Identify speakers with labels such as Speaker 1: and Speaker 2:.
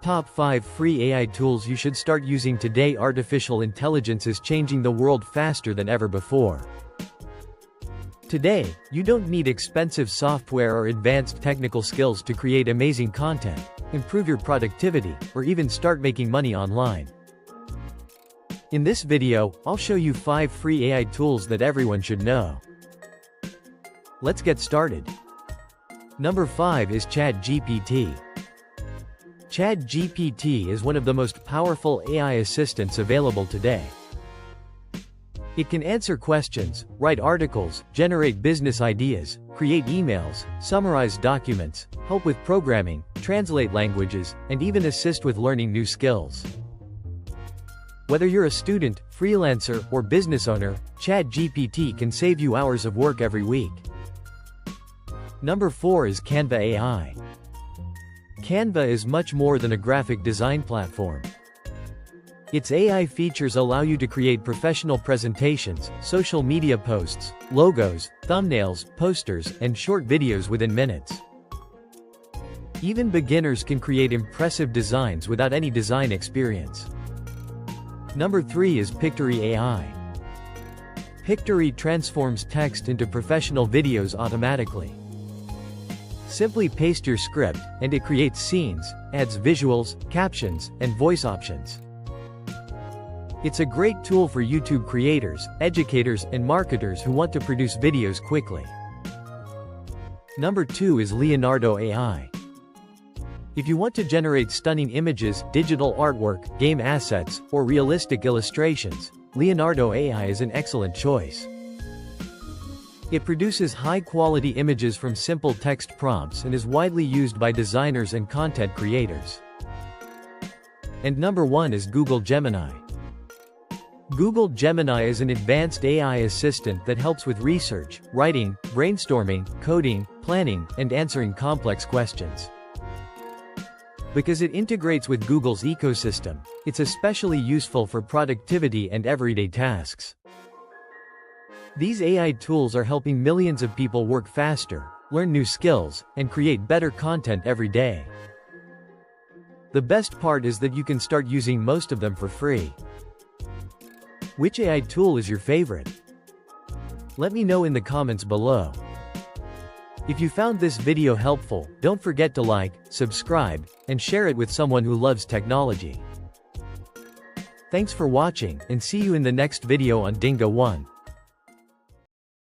Speaker 1: Top 5 free AI tools you should start using today. Artificial intelligence is changing the world faster than ever before. Today, you don't need expensive software or advanced technical skills to create amazing content, improve your productivity, or even start making money online. In this video, I'll show you 5 free AI tools that everyone should know. Let's get started. Number 5 is ChatGPT. ChatGPT is one of the most powerful AI assistants available today. It can answer questions, write articles, generate business ideas, create emails, summarize documents, help with programming, translate languages, and even assist with learning new skills. Whether you're a student, freelancer, or business owner, ChatGPT can save you hours of work every week. Number 4 is Canva AI. Canva is much more than a graphic design platform. Its AI features allow you to create professional presentations, social media posts, logos, thumbnails, posters, and short videos within minutes. Even beginners can create impressive designs without any design experience. Number 3 is Pictory AI. Pictory transforms text into professional videos automatically. Simply paste your script, and it creates scenes, adds visuals, captions, and voice options. It's a great tool for YouTube creators, educators, and marketers who want to produce videos quickly. Number 2 is Leonardo AI. If you want to generate stunning images, digital artwork, game assets, or realistic illustrations, Leonardo AI is an excellent choice. It produces high-quality images from simple text prompts and is widely used by designers and content creators. And number 1 is Google Gemini. Google Gemini is an advanced AI assistant that helps with research, writing, brainstorming, coding, planning, and answering complex questions. Because it integrates with Google's ecosystem, it's especially useful for productivity and everyday tasks. These AI tools are helping millions of people work faster, learn new skills, and create better content every day. The best part is that you can start using most of them for free. Which AI tool is your favorite? Let me know in the comments below. If you found this video helpful, don't forget to like, subscribe, and share it with someone who loves technology. Thanks for watching, and see you in the next video on Dinga One.